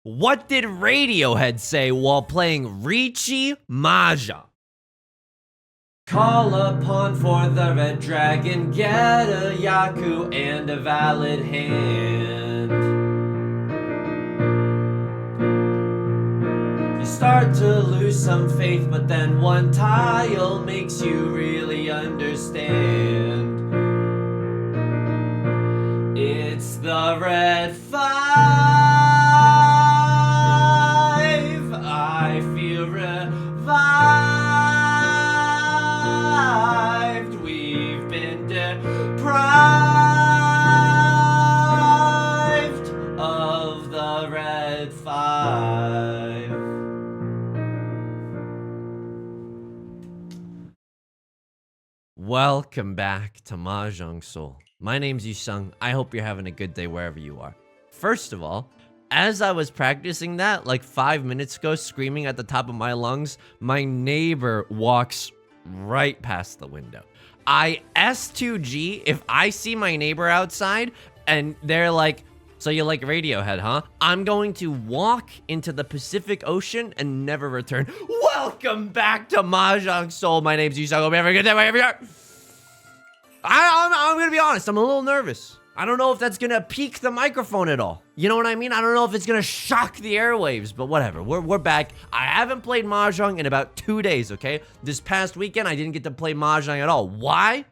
What did Radiohead say while playing Riichi Mahjong? Call upon for the red dragon, get a Yaku and a valid hand. You start to lose some faith, but then one tile makes you really understand. It's the red 5. I feel revived. We've been deprived of the red 5. Welcome back to Mahjong Soul. My name's Yusong. I hope you're having a good day wherever you are. First of all, as I was practicing that like 5 minutes ago, screaming at the top of my lungs, my neighbor walks right past the window. I S2G if I see my neighbor outside and they're like, so you like Radiohead, huh? I'm going to walk into the Pacific Ocean and never return. Welcome back to Mahjong Soul. My name's Yusong. Hope you have a good day wherever you are. I'm gonna be honest, I'm a little nervous. I don't know if that's gonna peak the microphone at all. You know what I mean? I don't know if it's gonna shock the airwaves, but whatever. We're back. I haven't played Mahjong in about 2 days, okay? This past weekend, I didn't get to play Mahjong at all. Why?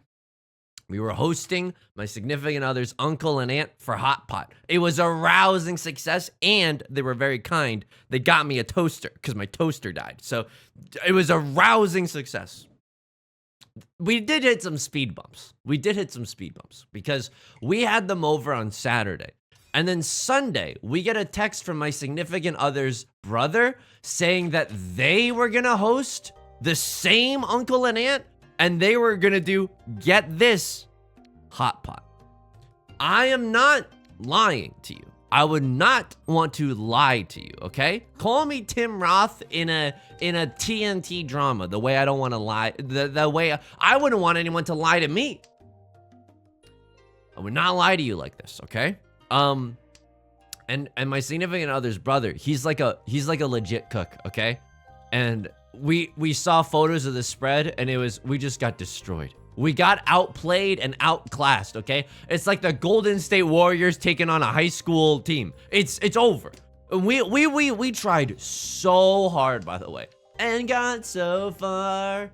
We were hosting my significant other's uncle and aunt for Hot Pot. It was a rousing success, and they were very kind. They got me a toaster, because my toaster died. So, it was a rousing success. We did hit some speed bumps. Because we had them over on Saturday. And then Sunday, we get a text from my significant other's brother saying that they were gonna host the same uncle and aunt, and they were gonna do, get this, Hot Pot. I am not lying to you. I would not want to lie to you, okay? Call me Tim Roth in a TNT drama, the way I don't want to lie, the way I wouldn't want anyone to lie to me. I would not lie to you like this, okay? And my significant other's brother, he's like a legit cook, okay? And we saw photos of the spread, and we just got destroyed. We got outplayed and outclassed, okay? It's like the Golden State Warriors taking on a high school team. It's over. We tried so hard, by the way, and got so far.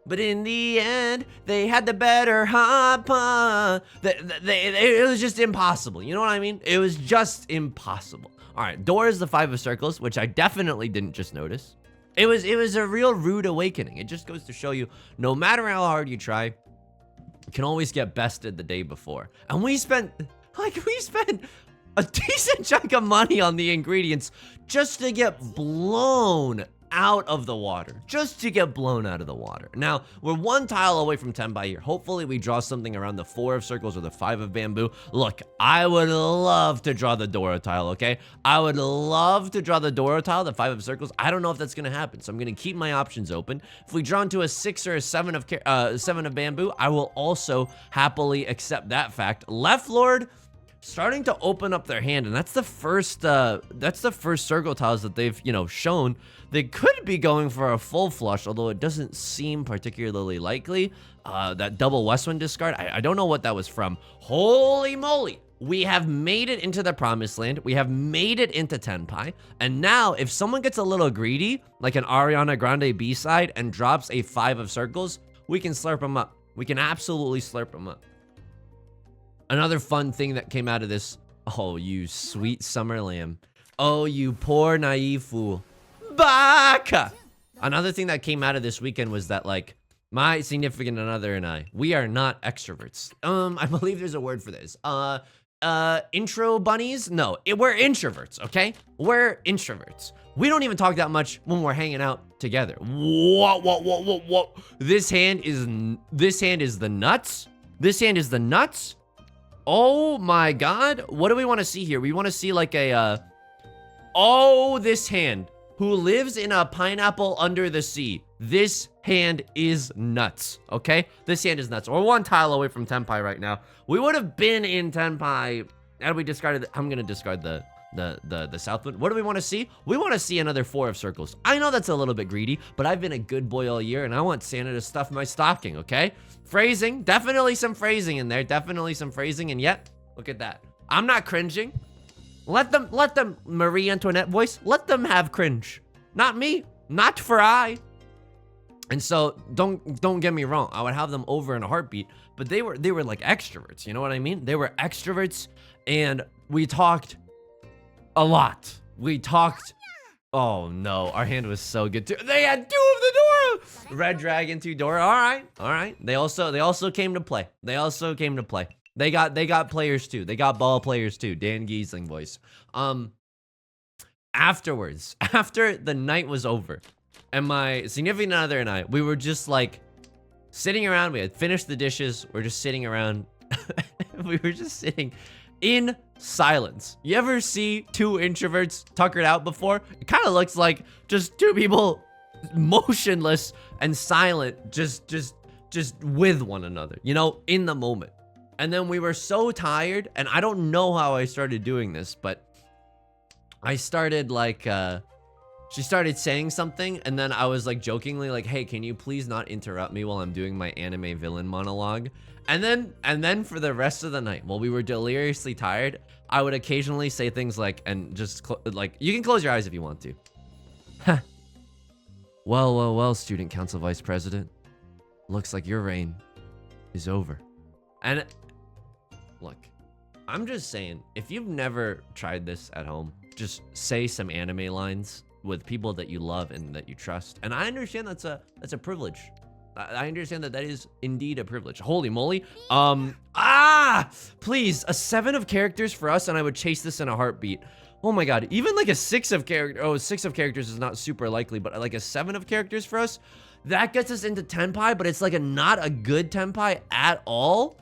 But in the end, they had the better hot pot. It was just impossible. You know what I mean? It was just impossible. All right, door is the 5 of circles, which I definitely didn't just notice. It was a real rude awakening. It just goes to show you, no matter how hard you try, you can always get bested the day before. And we spent a decent chunk of money on the ingredients just to get blown out of the water. Now, we're 1 tile away from Tenpai here. Hopefully, we draw something around the 4 of circles or the 5 of bamboo. Look, I would love to draw the Dora tile, okay? I would love to draw the Dora tile, the 5 of circles. I don't know if that's going to happen, so I'm going to keep my options open. If we draw into a 6 or a 7 of bamboo, I will also happily accept that fact. Left Lord starting to open up their hand, and that's the first circle tiles that they've, shown. They could be going for a full flush, although it doesn't seem particularly likely. That double Westwind discard, I don't know what that was from. Holy moly! We have made it into the promised land. We have made it into Tenpai. And now, if someone gets a little greedy, like an Ariana Grande B-side, and drops a 5 of circles, we can slurp them up. We can absolutely slurp them up. Another fun thing that came out of this, oh, you sweet summer lamb. Oh, you poor naive fool. Baka! Another thing that came out of this weekend was that, like, my significant other and we are not extroverts. I believe there's a word for this. Intro bunnies? No, we're introverts, okay? We're introverts. We don't even talk that much when we're hanging out together. Whoa. This hand is the nuts? This hand is the nuts? Oh my god. What do we want to see here? We want to see like this hand. Who lives in a pineapple under the sea. This hand is nuts, okay? This hand is nuts. We're 1 tile away from Tenpai right now. We would have been in Tenpai had we discarded I'm gonna discard the the Southwind. What do we want to see? We want to see another 4 of circles. I know that's a little bit greedy, but I've been a good boy all year, and I want Santa to stuff my stocking, okay? Phrasing, definitely some phrasing in there, definitely some phrasing, and yet, look at that. I'm not cringing. Let them, Marie Antoinette voice, let them have cringe. Not me, not for I. And so, don't get me wrong, I would have them over in a heartbeat, but they were like extroverts, you know what I mean? They were extroverts, and we talked a lot. We talked, oh no, our hand was so good too. They had 2 of the Dora! Red Dragon, 2 Dora, all right. They also came to play. They also came to play. They got players too. They got ball players too. Dan Giesling voice. Afterwards, after the night was over, and my significant other and I, we were just like sitting around. We had finished the dishes. We're just sitting around. We were just sitting in silence. You ever see 2 introverts tuckered out before? It kind of looks like just 2 people motionless and silent, just with one another, you know, in the moment. And then we were so tired, and I don't know how I started doing this, but I started like, she started saying something, and then I was like jokingly like, hey, can you please not interrupt me while I'm doing my anime villain monologue? And then for the rest of the night, while we were deliriously tired, I would occasionally say things like, and just like, you can close your eyes if you want to. Huh. Well, student council vice president. Looks like your reign is over. And look, I'm just saying, if you've never tried this at home, just say some anime lines with people that you love and that you trust. And I understand that's a privilege. I understand that is indeed a privilege. Holy moly. Please, a 7 of characters for us, and I would chase this in a heartbeat. Oh my god, even like a 6 of characters. Oh, 6 of characters is not super likely, but like a 7 of characters for us, that gets us into Tenpai, but it's like not a good Tenpai at all.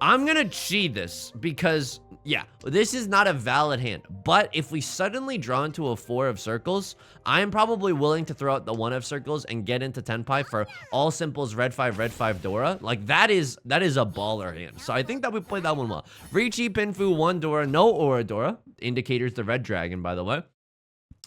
I'm gonna cheat this because, yeah, this is not a valid hand. But if we suddenly draw into a 4 of circles, I am probably willing to throw out the 1 of circles and get into Tenpai for all simples red 5 Dora. Like, that is a baller hand. So I think that we played that one well. Riichi, Pinfu, 1 Dora, no Aura Dora. Indicators the red dragon, by the way.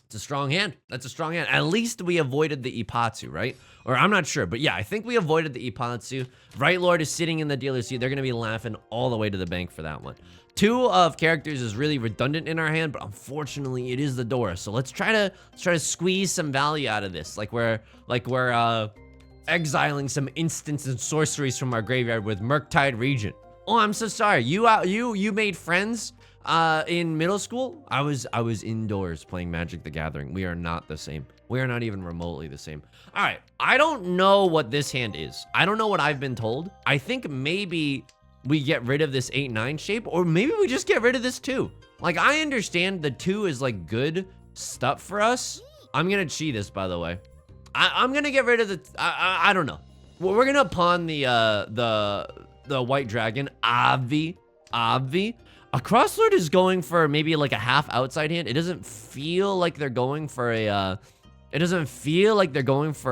It's a strong hand. That's a strong hand. At least we avoided the Ipatsu, right? Or I'm not sure, but yeah, I think we avoided the Ipatsu. Right Lord is sitting in the dealer's seat. They're going to be laughing all the way to the bank for that one. 2 of characters is really redundant in our hand, but unfortunately it is the Dora. So let's try to squeeze some value out of this. Like we're exiling some instants and sorceries from our graveyard with Murktide Regent. Oh, I'm so sorry. You made friends in middle school. I was indoors playing Magic the Gathering. We are not the same. We are not even remotely the same. All right, I don't know what this hand is. I don't know what I've been told. I think maybe we get rid of this 8-9 shape, or maybe we just get rid of this 2. Like, I understand the 2 is like good stuff for us. I'm gonna cheat this, by the way. I'm gonna get rid of the, I don't know. We're gonna pawn the white dragon, Obvi. A Crosslord is going for maybe like a half outside hand. It doesn't feel like they're going for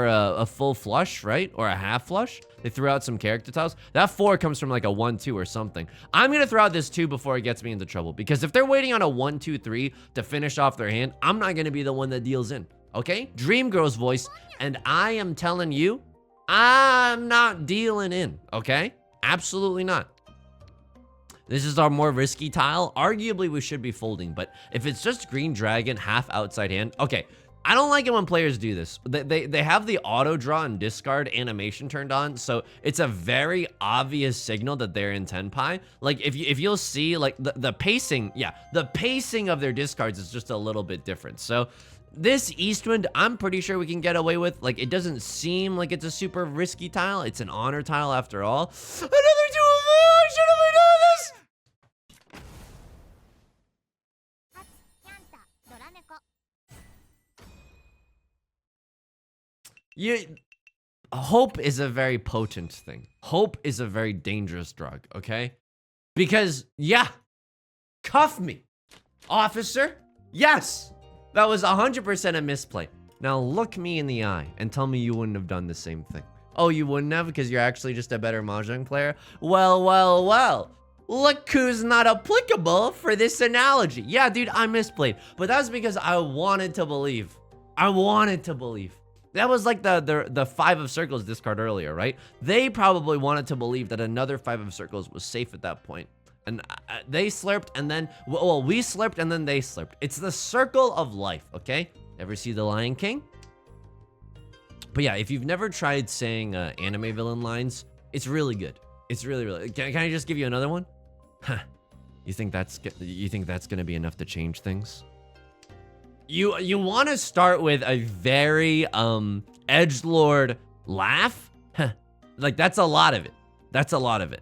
a, a full flush, right? Or a half flush. They threw out some character tiles. That 4 comes from like a 1-2 or something. I'm gonna throw out this 2 before it gets me into trouble, because if they're waiting on a 1-2-3 to finish off their hand, I'm not gonna be the one that deals in, okay? Dream Girl's voice, and I am telling you, I'm not dealing in, okay? Absolutely not. This is our more risky tile. Arguably, we should be folding, but if it's just green dragon, half outside hand, okay. I don't like it when players do this. They have the auto draw and discard animation turned on, so it's a very obvious signal that they're in Tenpai. Like, if you'll see, like, the pacing, yeah, the pacing of their discards is just a little bit different. So this Eastwind, I'm pretty sure we can get away with. Like, it doesn't seem like it's a super risky tile. It's an honor tile after all. Another 2 of them! Should have we done this? Hope is a very potent thing. Hope is a very dangerous drug, okay? Because, yeah, cuff me, officer. Yes, that was 100% a misplay. Now look me in the eye and tell me you wouldn't have done the same thing. Oh, you wouldn't have because you're actually just a better Mahjong player? Well. Look who's not applicable for this analogy. Yeah, dude, I misplayed. But that's because I wanted to believe. I wanted to believe. That was like the 5 of circles discard earlier, right? They probably wanted to believe that another 5 of circles was safe at that point. And they slurped and then, well, we slurped and then they slurped. It's the circle of life, okay? Ever see The Lion King? But yeah, if you've never tried saying anime villain lines, it's really good. It's really, really. Can I just give you another one? Huh. You think that's gonna be enough to change things? You want to start with a very edgelord laugh? Huh. Like that's a lot of it. That's a lot of it.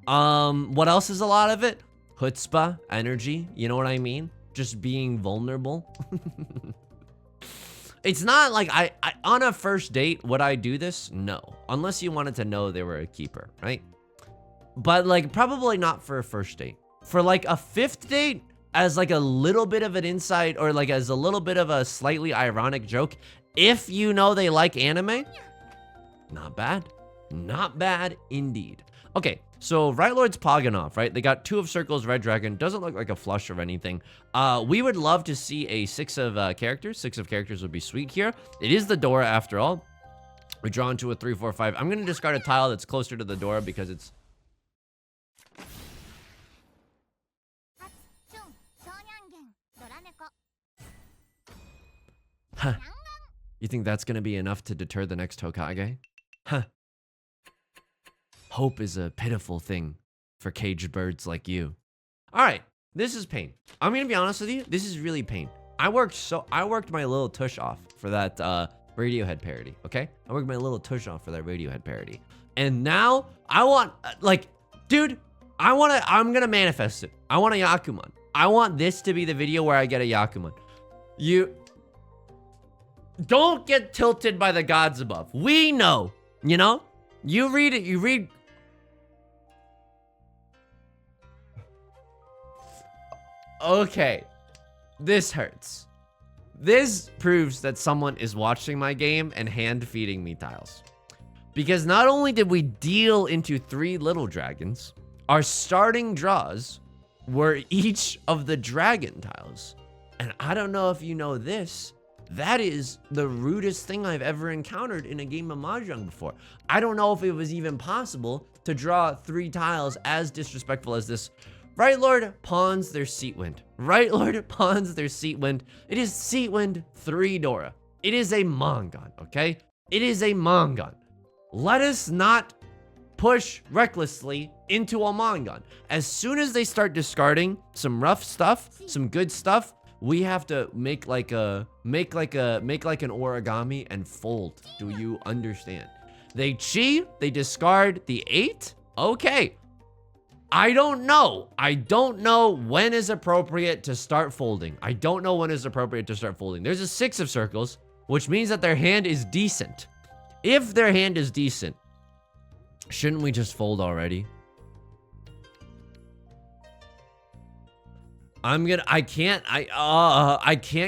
What else is a lot of it? Chutzpah, energy. You know what I mean? Just being vulnerable. It's not like I on a first date, would I do this? No. Unless you wanted to know they were a keeper, right? But like probably not for a first date. For like a 5th date, as like a little bit of an insight or like as a little bit of a slightly ironic joke, if you know they like anime, not bad. Not bad indeed. Okay, so Right Lord's pogging off, right? They got 2 of circles, red dragon. Doesn't look like a flush or anything. We would love to see a 6 of characters. 6 of characters would be sweet here. It is the Dora after all. We draw into a 3, 4, 5. I'm going to discard a tile that's closer to the Dora because it's... Huh. You think that's going to be enough to deter the next Hokage? Huh. Hope is a pitiful thing for caged birds like you. All right, this is pain. I'm gonna be honest with you. This is really pain. I worked my little tush off for that Radiohead parody. Okay, I worked my little tush off for that Radiohead parody, and now I want dude, I'm gonna manifest it. I want a Yakuman. I want this to be the video where I get a Yakuman. You don't get tilted by the gods above. We know, you know. You read it. You read. Okay, this hurts. This proves that someone is watching my game and hand feeding me tiles. Because not only did we deal into 3 little dragons, our starting draws were each of the dragon tiles. And I don't know if you know this, that is the rudest thing I've ever encountered in a game of Mahjong before. I don't know if it was even possible to draw 3 tiles as disrespectful as this. Right Lord pawns their seat wind. Right Lord pawns their seat wind. It is seat wind 3 Dora. It is a Mongon, okay? It is a Mongon. Let us not push recklessly into a Mongon. As soon as they start discarding some rough stuff, some good stuff, we have to make like an origami and fold. Do you understand? They chi, they discard the 8. Okay. I don't know. I don't know when is appropriate to start folding. I don't know when is appropriate to start folding. There's a 6 of circles, which means that their hand is decent. If their hand is decent, shouldn't we just fold already? I can't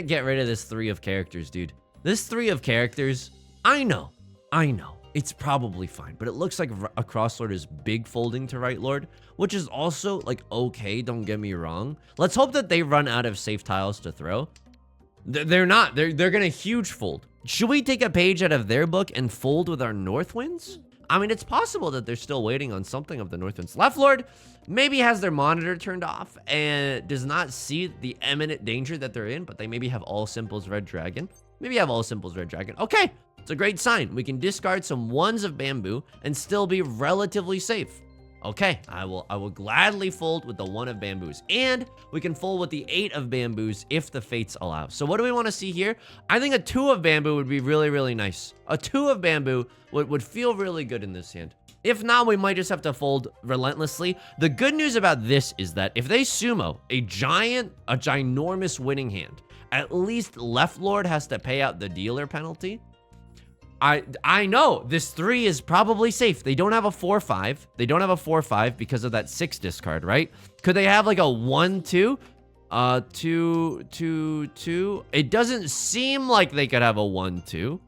get rid of this 3 of characters, dude. This 3 of characters, I know. It's probably fine, but it looks like a crosslord is big folding to right lord, which is also like okay, don't get me wrong. Let's hope that they run out of safe tiles to throw. They're not. They're gonna huge fold. Should we take a page out of their book and fold with our north winds? I mean, it's possible that they're still waiting on something of the north winds. Left lord maybe has their monitor turned off and does not see the imminent danger that they're in, but they maybe have all simples red dragon. Maybe have all simples red dragon. Okay. It's a great sign. We can discard some 1s of bamboo and still be relatively safe. Okay, I will gladly fold with the 1 of bamboos. And we can fold with the 8 of bamboos if the fates allow. So what do we want to see here? I think a 2 of bamboo would be really, really nice. A 2 of bamboo would feel really good in this hand. If not, we might just have to fold relentlessly. The good news about this is that if they sumo a ginormous winning hand, at least left lord has to pay out the dealer penalty. I know this 3 is probably safe. They don't have a 4-5. They don't have a 4-5 because of that 6 discard, right? Could they have like a 1-2? 2-2-2. It doesn't seem like they could have a 1-2.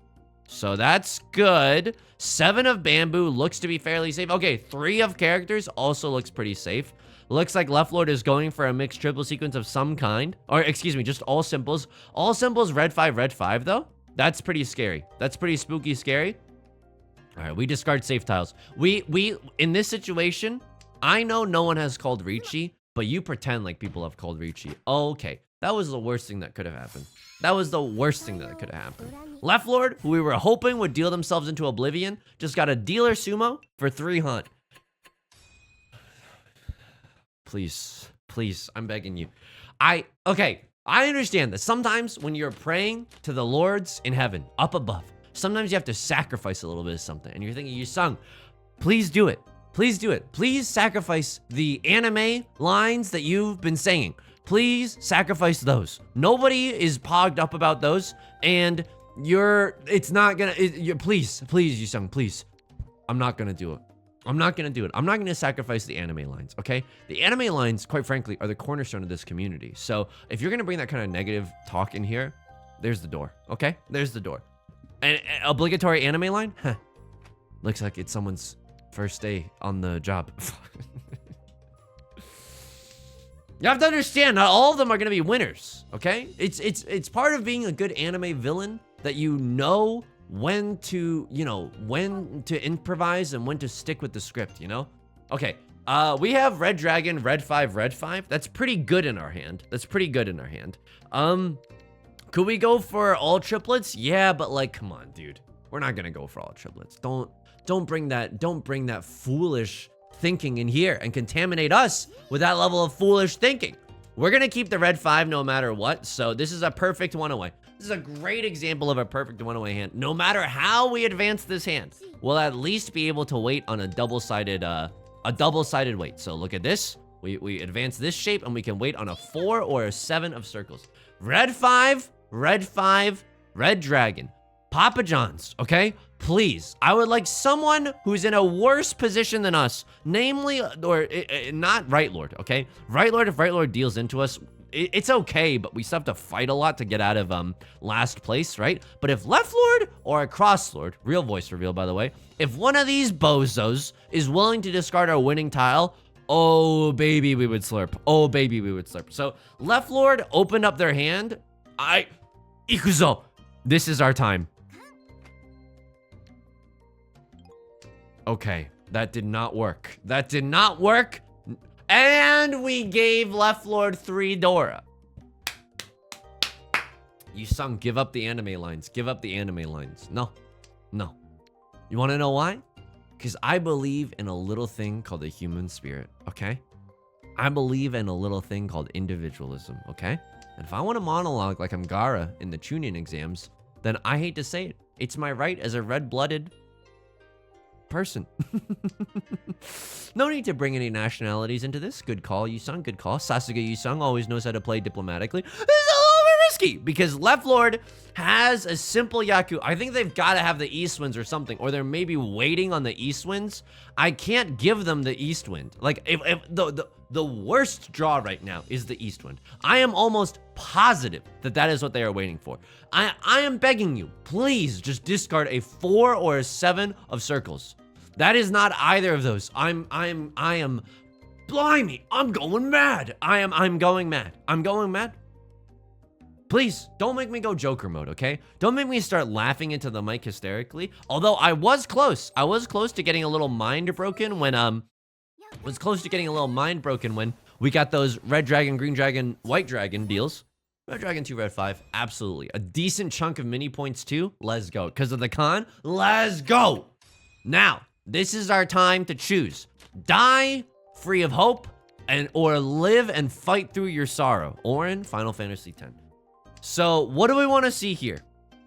So that's good. 7 of bamboo looks to be fairly safe. Okay, 3 of characters also looks pretty safe. Looks like Left Lord is going for a mixed triple sequence of some kind. Or, excuse me, just all simples. All simples, red 5, though. That's pretty scary. That's pretty spooky scary. All right, we discard safe tiles. We in this situation, I know no one has called Riichi, but you pretend like people have called Riichi. Okay, that was the worst thing that could have happened. That was the worst thing that could have happened. Left Lord, who we were hoping would deal themselves into oblivion, just got a dealer sumo for 3 hunt. Please, please, I'm begging you. Okay, I understand that sometimes when you're praying to the lords in heaven, up above, sometimes you have to sacrifice a little bit of something. And you're thinking, Yusong, please do it. Please do it. Please sacrifice the anime lines that you've been saying. Please sacrifice those. Nobody is pogged up about those. And it's not gonna, please, Yusong, please. I'm not gonna do it. I'm not gonna do it. I'm not gonna sacrifice the anime lines, okay? The anime lines, quite frankly, are the cornerstone of this community. So if you're gonna bring that kind of negative talk in here, there's the door, okay? There's the door. An obligatory anime line? Huh. Looks like it's someone's first day on the job. You have to understand, not all of them are gonna be winners, okay? It's part of being a good anime villain that you know when to, when to improvise and when to stick with the script, Okay, we have red dragon, red 5. That's pretty good in our hand. Could we go for all triplets? Yeah, but like, come on, dude. We're not gonna go for all triplets. Don't bring that foolish thinking in here and contaminate us with that level of foolish thinking. We're gonna keep the red 5 no matter what, so this is a perfect one-away. This is a great example of a perfect one-away hand. No matter how we advance this hand, we'll at least be able to wait on a double-sided wait. So look at this. We advance this shape and we can wait on a 4 or a 7 of circles. Red 5, red dragon. Papa John's, okay? Please, I would like someone who's in a worse position than us, namely, or not Right Lord, okay? Right Lord, if Right Lord deals into us, it's okay, but we still have to fight a lot to get out of last place, right? But if Left Lord or a Cross Lord, real voice reveal, by the way, if one of these bozos is willing to discard our winning tile, oh baby, we would slurp. Oh baby, we would slurp. So Left Lord opened up their hand. Ikuzo, this is our time. Okay, that did not work. That did not work. And we gave Left Lord 3 Dora. Yusong, give up the anime lines. Give up the anime lines. No. No. You want to know why? Because I believe in a little thing called the human spirit, okay? I believe in a little thing called individualism, okay? And if I want to monologue like I'm Gara in the Chunin exams, then I hate to say it. It's my right as a red-blooded person. No need to bring any nationalities into this. Good call, Yusong. Good call. Sasuke Yusong always knows how to play diplomatically. This is a little bit risky because Left Lord has a simple Yaku. I think they've got to have the East Winds or something, or they're maybe waiting on the East Winds. I can't give them the East Wind. Like, if the worst draw right now is the East Wind. I am almost positive that that is what they are waiting for. I am begging you, please just discard a 4 or a 7 of circles. That is not either of those. I am, blimey, I'm going mad. I'm going mad. I'm going mad. Please, don't make me go Joker mode, okay? Don't make me start laughing into the mic hysterically. Although I was close. I was close to getting a little mind broken when, we got those red dragon, green dragon, white dragon deals. Red dragon 2, red 5, absolutely. A decent chunk of mini points too. Let's go. Because of the con, let's go. Now, this is our time to choose. Die free of hope, or live and fight through your sorrow. Or in Final Fantasy X. So, what do we want to see here?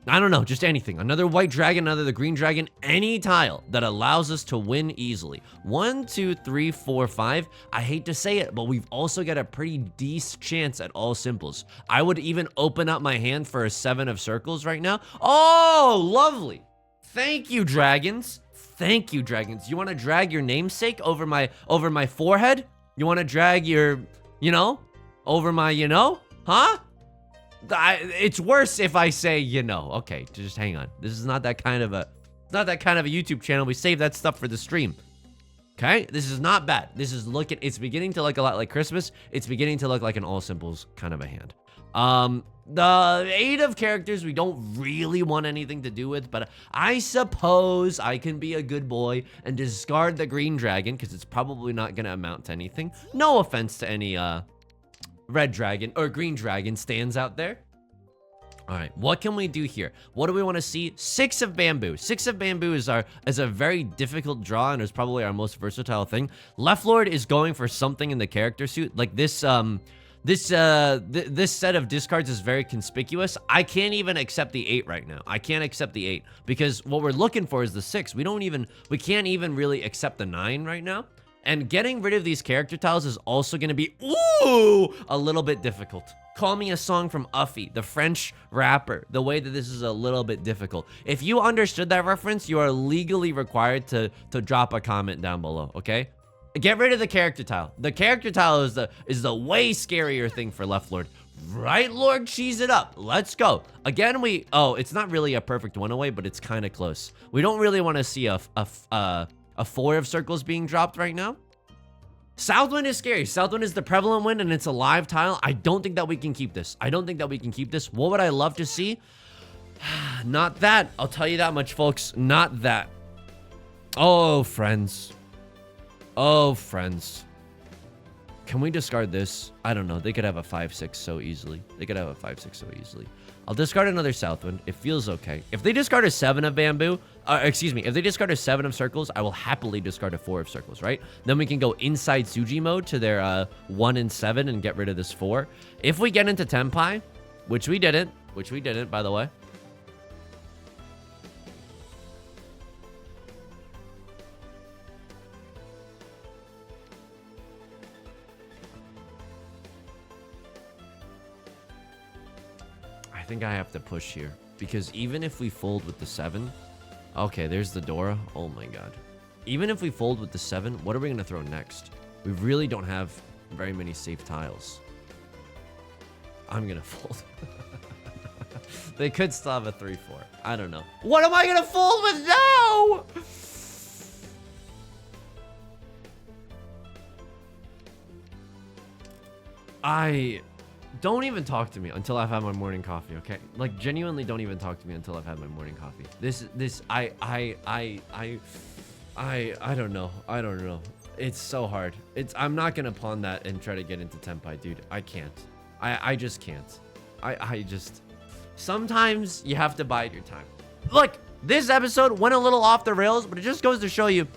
I don't know, just anything. Another white dragon, another green dragon, any tile that allows us to win easily. 1, 2, 3, 4, 5. I hate to say it, but we've also got a pretty decent chance at all simples. I would even open up my hand for a 7 of circles right now. Oh, lovely. Thank you, dragons. Thank you, dragons. You want to drag your namesake over my forehead? You want to drag your, over my, huh? It's worse if I say, you know. Okay, just hang on. This is not that kind of a YouTube channel. We save that stuff for the stream. Okay, this is not bad. This is it's beginning to look a lot like Christmas. It's beginning to look like an all simples kind of a hand. The 8 of characters we don't really want anything to do with, but I suppose I can be a good boy and discard the green dragon because it's probably not going to amount to anything. No offense to any red dragon or green dragon stands out there. All right, what can we do here? What do we want to see? 6 of bamboo. 6 of bamboo is a very difficult draw and is probably our most versatile thing. Left Lord is going for something in the character suit. Like this this set of discards is very conspicuous. I can't even accept the 8 right now. I can't accept the 8 because what we're looking for is the 6. We can't even really accept the 9 right now. And getting rid of these character tiles is also going to be, a little bit difficult. Call me a song from Uffy, the French rapper, the way that this is a little bit difficult. If you understood that reference, you are legally required to drop a comment down below, okay? Get rid of the character tile. The character tile is the way scarier thing for Left Lord. Right, Lord? Cheese it up. Let's go. Again, it's not really a perfect one away, but it's kind of close. We don't really want to see a 4 of circles being dropped right now. Southwind is scary. Southwind is the prevalent wind and it's a live tile. I don't think that we can keep this. What would I love to see? Not that. I'll tell you that much, folks. Not that. Oh, friends. Oh, friends. Can we discard this? I don't know. They could have a 5-6 so easily. I'll discard another Southwind. It feels okay. If they discard a 7 of bamboo, if they discard a 7 of circles, I will happily discard a 4 of circles, right? Then we can go inside Tsuji mode to their 1 and 7 and get rid of this 4. If we get into Tenpai, which we didn't, by the way. I think I have to push here because even if we fold with the 7, okay, there's the Dora. Oh my god. Even if we fold with the 7, what are we going to throw next? We really don't have very many safe tiles. I'm going to fold. They could still have a 3-4. I don't know. What am I going to fold with now? Don't even talk to me until I've had my morning coffee, okay? Like, genuinely don't even talk to me until I've had my morning coffee. I don't know. It's so hard. I'm not gonna pawn that and try to get into Tenpai, dude. I can't. I just can't. Sometimes you have to bide your time. Look, this episode went a little off the rails, but it just goes to show you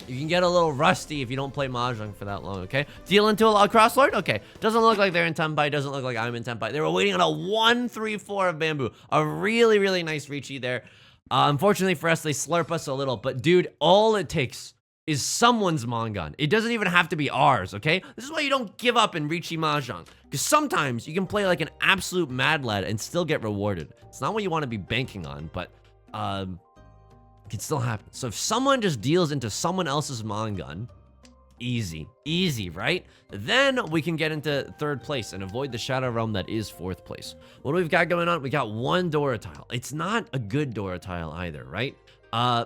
you can get a little rusty if you don't play Mahjong for that long, okay? Deal into a crosslord? Okay. Doesn't look like they're in Tenpai. Doesn't look like I'm in Tenpai. They were waiting on a 1-3-4 of bamboo. A really, really nice Riichi there. Unfortunately for us, they slurp us a little. But, dude, all it takes is someone's Mongon. It doesn't even have to be ours, okay? This is why you don't give up in Riichi Mahjong. Because sometimes you can play like an absolute mad lad and still get rewarded. It's not what you want to be banking on, but... it can still happen. So if someone just deals into someone else's Mongon, easy, right? Then we can get into 3rd place and avoid the Shadow Realm that is 4th place. What do we've got going on? We got 1 Dora tile. It's not a good Dora tile either, right?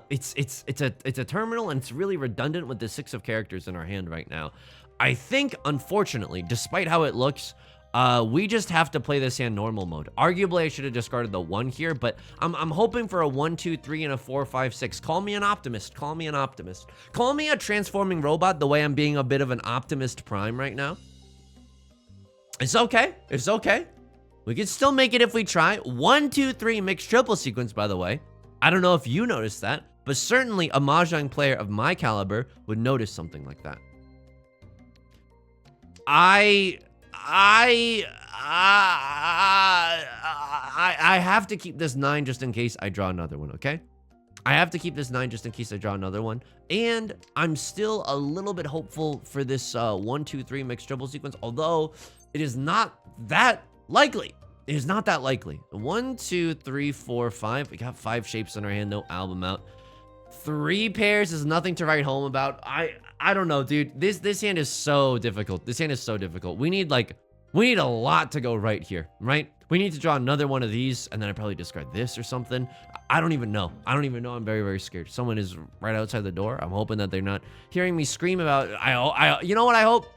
It's a terminal and it's really redundant with the 6 of characters in our hand right now. I think, unfortunately, despite how it looks, we just have to play this hand normal mode. Arguably, I should have discarded the 1 here, but I'm hoping for a 1, 2, 3, and a 4, 5, 6. Call me an optimist. Call me a transforming robot the way I'm being a bit of an optimist prime right now. It's okay. We can still make it if we try. 1, 2, 3 mixed triple sequence, by the way. I don't know if you noticed that, but certainly a Mahjong player of my caliber would notice something like that. I have to keep this 9 just in case I draw another one, okay? I have to keep this 9 just in case I draw another one. And I'm still a little bit hopeful for this 1, 2, 3 mixed triple sequence, although it is not that likely. It is not that likely. 1, 2, 3, 4, 5. We got 5 shapes in our hand, no album out. 3 pairs is nothing to write home about. I don't know, dude. This hand is so difficult. We need a lot to go right here, right? We need to draw another one of these, and then I probably discard this or something. I don't even know. I don't even know. I'm very, very scared. Someone is right outside the door. I'm hoping that they're not hearing me scream about. You know what I hope?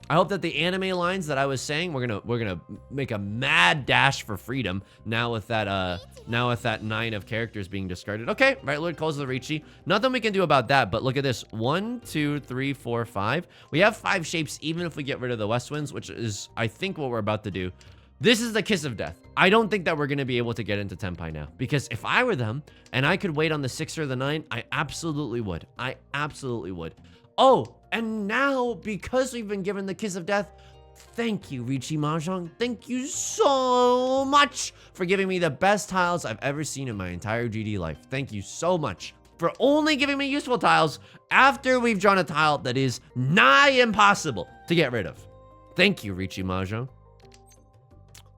I hope that the anime lines that I was saying, we're gonna make a mad dash for freedom now with that 9 of characters being discarded. Okay, right, Lord calls the Riichi. Nothing we can do about that, but look at this. 1, 2, 3, 4, 5. We have 5 shapes even if we get rid of the West Winds, which is I think what we're about to do. This is the kiss of death. I don't think that we're gonna be able to get into Tenpai now, because if I were them and I could wait on the 6 or the 9, I absolutely would. I absolutely would. Oh, and now, because we've been given the kiss of death, thank you, Riichi Mahjong. Thank you so much for giving me the best tiles I've ever seen in my entire GD life. Thank you so much for only giving me useful tiles after we've drawn a tile that is nigh impossible to get rid of. Thank you, Riichi Mahjong.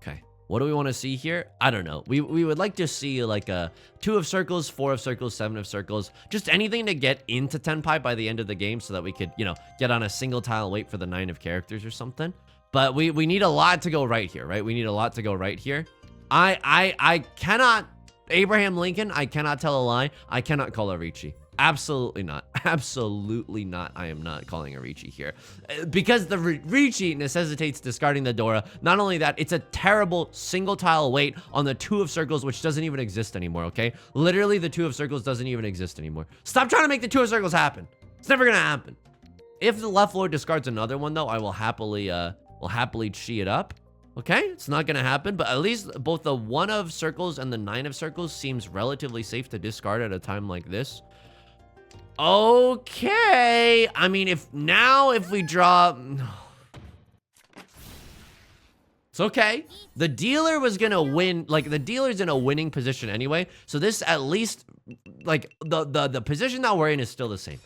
Okay, what do we want to see here? I don't know. We would like to see like a 2 of circles, 4 of circles, 7 of circles, just anything to get into Tenpai by the end of the game so that we could, you know, get on a single tile, wait for the 9 of characters or something. But we need a lot to go right here, right? We need a lot to go right here. I cannot, Abraham Lincoln, I cannot tell a lie. I cannot call a Riichi. Absolutely not. Absolutely not. I am not calling a Riichi here. Because the Riichi necessitates discarding the Dora. Not only that, it's a terrible single tile wait on the 2 of circles, which doesn't even exist anymore, okay? Literally, the 2 of circles doesn't even exist anymore. Stop trying to make the 2 of circles happen. It's never gonna happen. If the left lord discards another one, though, I will happily chi it up. Okay, it's not gonna happen, but at least both the 1 of circles and the 9 of circles seems relatively safe to discard at a time like this. Okay, I mean, if we draw, it's okay. The dealer was gonna win, like the dealer's in a winning position anyway. So this at least, like the position that we're in is still the same.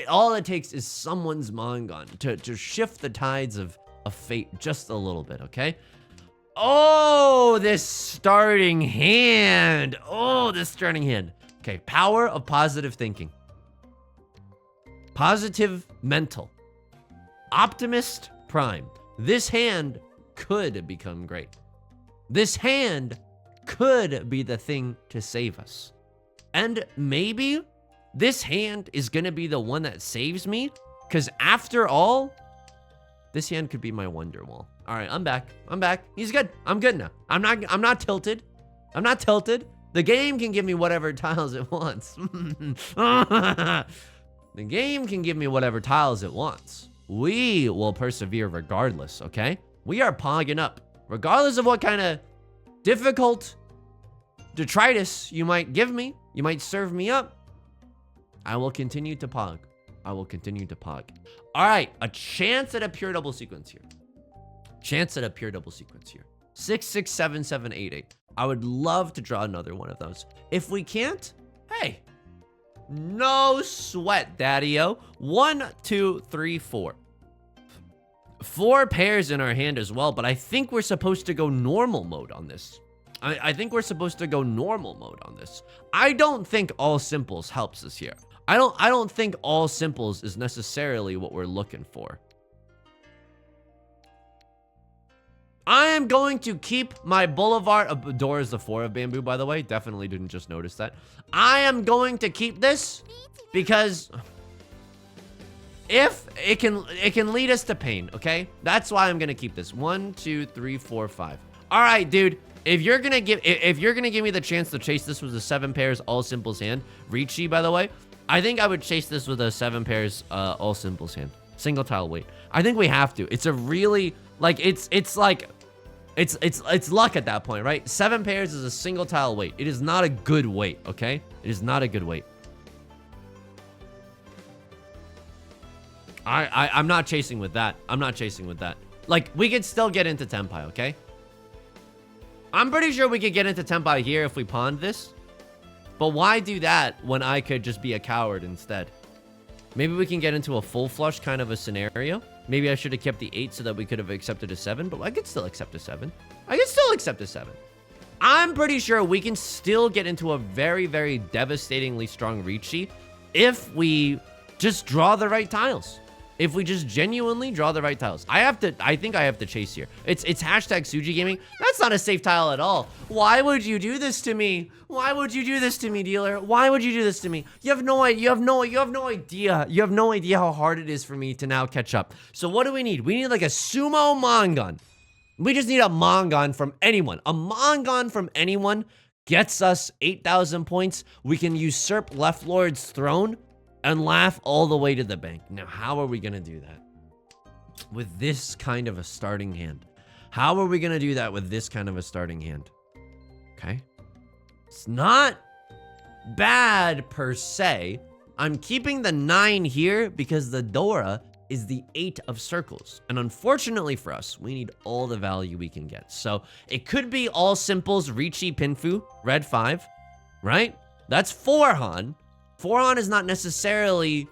All it takes is someone's Mangon to shift the tides of fate just a little bit, okay? Oh, this starting hand. Oh, this starting hand. Okay, power of positive thinking. Positive mental. Optimist prime. This hand could become great. This hand could be the thing to save us. And maybe this hand is gonna be the one that saves me, because after all, this hand could be my wonder wall. All right, I'm back. I'm back. He's good. I'm good now. I'm not tilted. I'm not tilted. The game can give me whatever tiles it wants. The game can give me whatever tiles it wants. We will persevere regardless, okay? We are pogging up. Regardless of what kind of difficult detritus you might give me, you might serve me up, I will continue to pog. I will continue to pog. All right, a chance at a pure double sequence here. Chance at a pure double sequence here. 6, 6, 7, 7, 8, 8. I would love to draw another one of those. If we can't, hey, no sweat, daddy-o. 1, 2, 3, 4. 4 pairs in our hand as well, but I think we're supposed to go normal mode on this. I think we're supposed to go normal mode on this. I don't think all simples helps us here. I don't think all simples is necessarily what we're looking for. I am going to keep my Boulevard. Door is the 4 of bamboo, by the way. Definitely didn't just notice that. I am going to keep this because if it can lead us to pain, okay? That's why I'm gonna keep this. 1, 2, 3, 4, 5. All right, dude. If you're gonna give me the chance to chase this with a 7 pairs all simples hand, Riichi, by the way, I think I would chase this with a 7 pairs all simples hand. Single tile wait. I think we have to. It's a really like it's luck at that point, right? 7 pairs is a single tile wait. It is not a good wait, okay? It is not a good wait. I'm not chasing with that. I'm not chasing with that. Like, we could still get into Tenpai, okay? I'm pretty sure we could get into Tenpai here if we pawned this. But why do that when I could just be a coward instead? Maybe we can get into a full flush kind of a scenario. Maybe I should have kept the 8 so that we could have accepted a 7, but I could still accept a 7. I could still accept a 7. I'm pretty sure we can still get into a very, very devastatingly strong Riichi if we just draw the right tiles. If we just genuinely draw the right tiles. I think I have to chase here. It's hashtag Suji Gaming. That's not a safe tile at all. Why would you do this to me? Why would you do this to me, dealer? Why would you do this to me? You have no idea. You have no idea. You have no idea how hard it is for me to now catch up. So what do we need? We need like a sumo Mangon. We just need a Mangon from anyone. A Mangon from anyone gets us 8,000 points. We can usurp Left Lord's throne and laugh all the way to the bank. Now, how are we gonna do that? With this kind of a starting hand. How are we gonna do that with this kind of a starting hand? Okay. It's not bad per se. I'm keeping the 9 here because the Dora is the 8 of circles. And unfortunately for us, we need all the value we can get. So it could be all simples, Riichi Pinfu, red 5, right? That's 4 Han. 4 Han is not necessarily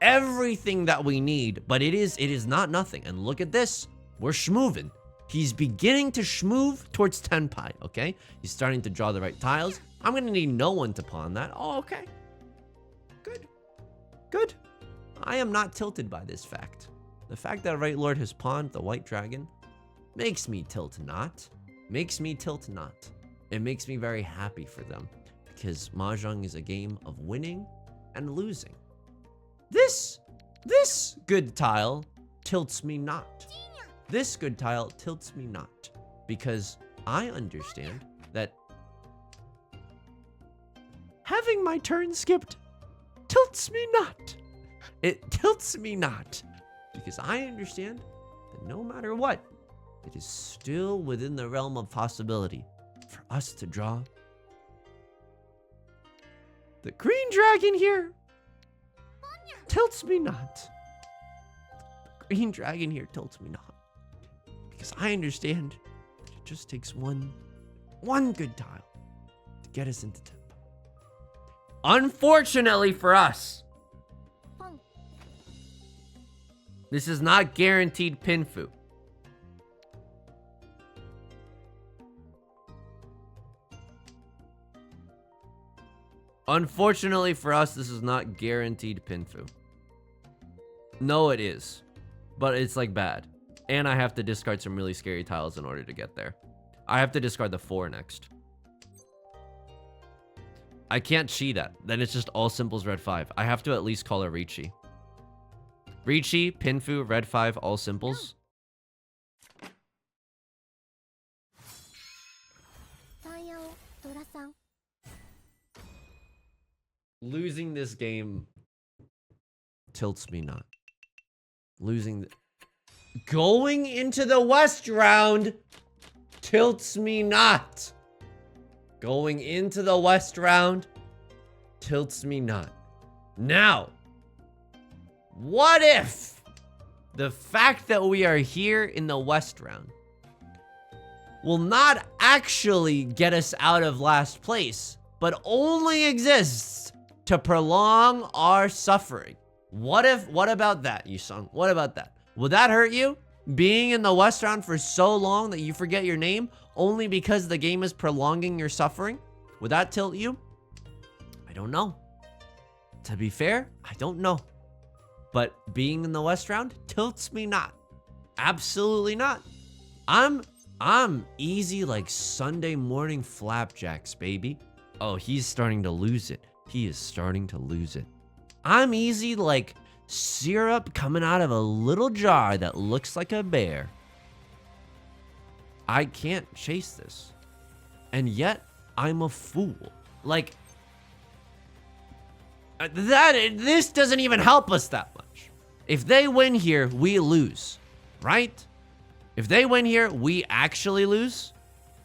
everything that we need, but it is not nothing. And look at this. We're schmoovin'. He's beginning to schmoove towards Tenpai, okay? He's starting to draw the right tiles. I'm gonna need no one to pawn that. Oh, okay. Good. Good. I am not tilted by this fact. The fact that Right Lord has pawned the white dragon makes me tilt not. Makes me tilt not. It makes me very happy for them. Because Mahjong is a game of winning and losing. This good tile tilts me not. This good tile tilts me not. Because I understand that having my turn skipped tilts me not. It tilts me not. Because I understand that no matter what, it is still within the realm of possibility for us to draw the green dragon here. Tilts me not. The green dragon here tilts me not. Because I understand that it just takes one good tile to get us into tempo. Unfortunately for us, this is not guaranteed Pinfu. Unfortunately for us, this is not guaranteed Pinfu. No, it is. But it's like bad. And I have to discard some really scary tiles in order to get there. I have to discard the 4 next. I can't cheat that. Then it's just all simples red 5. I have to at least call a Riichi. Riichi, Pinfu, red 5, all simples. Losing this game tilts me not. Going into the West round tilts me not. Going into the West round tilts me not. Now, what if the fact that we are here in the West round will not actually get us out of last place, but only exists to prolong our suffering? What about that, Yusong? What about that? Would that hurt you? Being in the West round for so long that you forget your name only because the game is prolonging your suffering? Would that tilt you? I don't know. To be fair, I don't know. But being in the West round tilts me not. Absolutely not. I'm easy like Sunday morning flapjacks, baby. Oh, he's starting to lose it. He is starting to lose it. I'm easy like syrup coming out of a little jar that looks like a bear. I can't chase this. And yet, I'm a fool. Like, this doesn't even help us that much. If they win here, we lose, right? If they win here, we actually lose.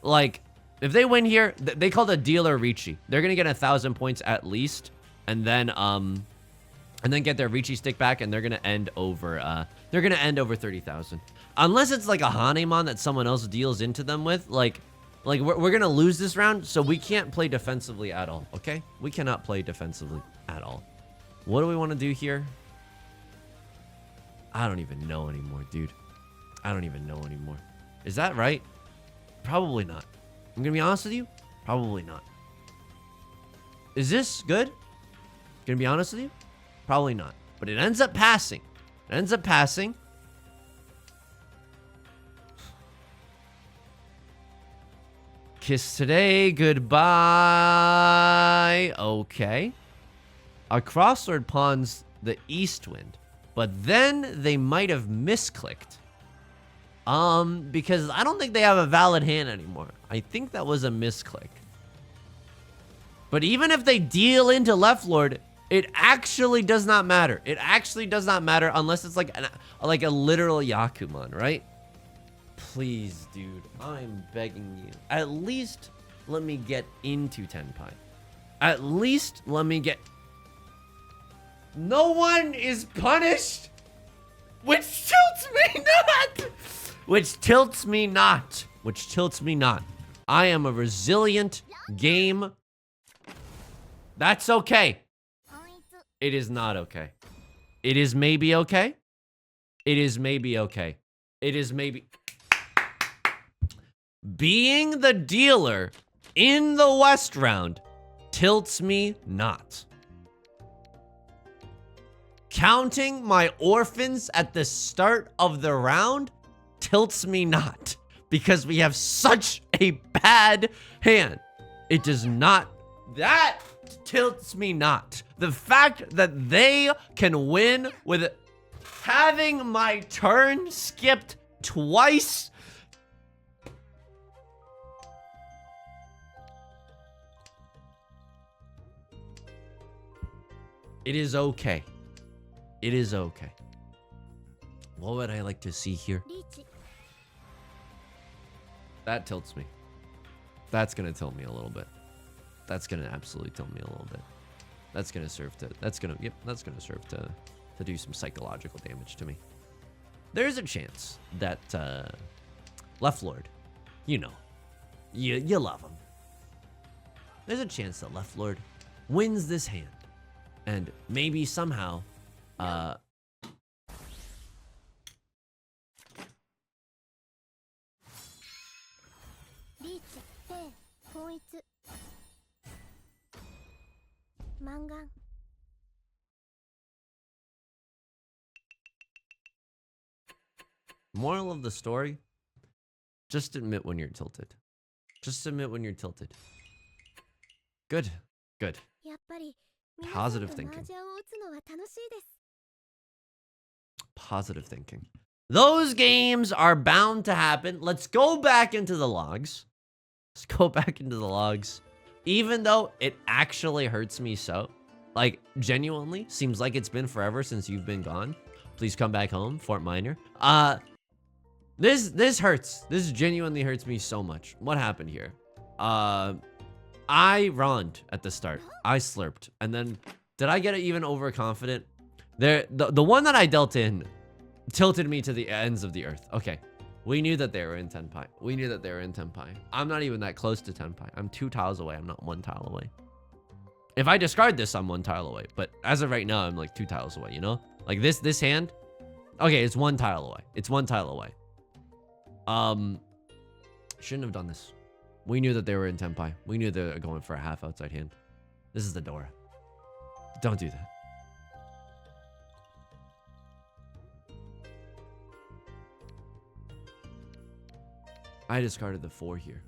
Like, if they win here, they call the dealer Riichi. They're gonna get 1,000 points at least, and then get their Riichi stick back, and they're gonna end over 30,000. Unless it's like a Hanemon that someone else deals into them with, like we're gonna lose this round, so we can't play defensively at all. Okay, we cannot play defensively at all. What do we want to do here? I don't even know anymore, dude. I don't even know anymore. Is that right? Probably not. I'm gonna be honest with you. Probably not. Is this good? Gonna be honest with you. Probably not. But it ends up passing. Ends up passing. Kiss today, goodbye. Okay. Our crosslord pawns the east wind, but then they might have misclicked. Because I don't think they have a valid hand anymore. I think that was a misclick. But even if they deal into left lord, it actually does not matter. It actually does not matter unless it's like a literal Yakuman, right? Please, dude, I'm begging you. At least let me get into Tenpai. At least let me get... No one is punished! Which tilts me not! Which tilts me not. Which tilts me not. I am a resilient game. That's okay. It is not okay. It is maybe okay. It is maybe okay. It is maybe... Being the dealer in the West round tilts me not. Counting my orphans at the start of the round tilts me not. Because we have such a bad hand. It does not... That tilts me not. The fact that they can win with having my turn skipped twice... It is okay. It is okay. What would I like to see here? That tilts me. That's gonna tilt me a little bit. That's gonna absolutely tilt me a little bit. That's gonna serve to... That's gonna serve to do some psychological damage to me. There's a chance that Left Lord, you know, you love him. There's a chance that Left Lord wins this hand. And maybe somehow, moral of the story, just admit when you're tilted. Just admit when you're tilted. Good, good. Positive thinking. Positive thinking. Those games are bound to happen. Let's go back into the logs. Let's go back into the logs. Even though it actually hurts me so. Like, genuinely, seems like it's been forever since you've been gone. Please come back home, Fort Minor. This hurts. This genuinely hurts me so much. What happened here? I runned at the start. I slurped. And then, did I get even overconfident? The one that I dealt in tilted me to the ends of the earth. Okay. We knew that they were in Tenpai. We knew that they were in Tenpai. I'm not even that close to Tenpai. I'm 2 tiles away. I'm not 1 tile away. If I discard this, I'm 1 tile away. But as of right now, I'm like 2 tiles away, you know? Like this hand. Okay, it's 1 tile away. It's 1 tile away. Shouldn't have done this. We knew that they were in Tenpai. We knew they were going for a half outside hand. This is the Dora. Don't do that. I discarded the 4 here.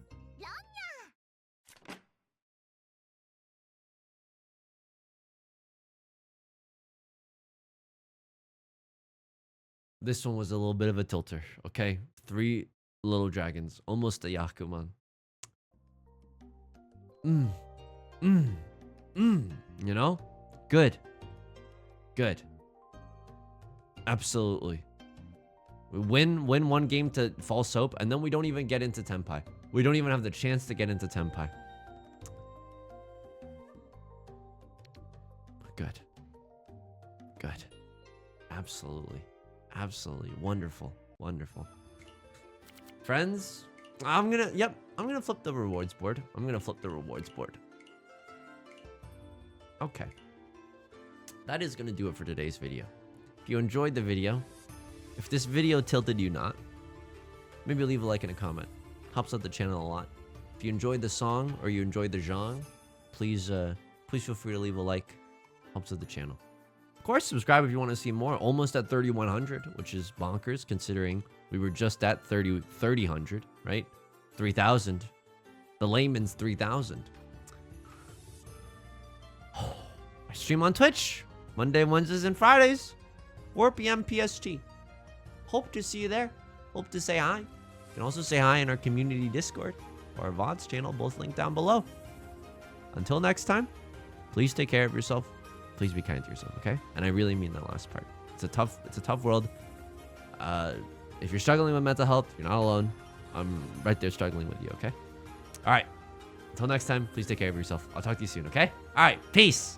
This one was a little bit of a tilter, okay? 3 little dragons, almost a Yakuman. You know? Good. Good. Absolutely. We win 1 game to false hope, and then we don't even get into Tenpai. We don't even have the chance to get into Tenpai. Good. Good. Absolutely. Absolutely. Wonderful. Wonderful. Friends, I'm gonna flip the rewards board. I'm gonna flip the rewards board. Okay. That is gonna do it for today's video. If you enjoyed the video, if this video tilted you not, maybe leave a like and a comment. Helps out the channel a lot. If you enjoyed the song or you enjoyed the genre, please feel free to leave a like. Helps out the channel. course, subscribe if you want to see more. Almost at 3,100, which is bonkers considering we were just at 3,000, right? 3,000. The layman's 3,000. I stream on Twitch Monday, Wednesdays, and Fridays, 4 p.m. PST. Hope to see you there. Hope to say hi. You can also say hi in our community Discord or our VODs channel, both linked down below. Until next time, please take care of yourself. Please be kind to yourself, okay? And I really mean that last part. It's a tough world. If you're struggling with mental health, you're not alone. I'm right there struggling with you, okay? All right. Until next time, please take care of yourself. I'll talk to you soon, okay? All right. Peace.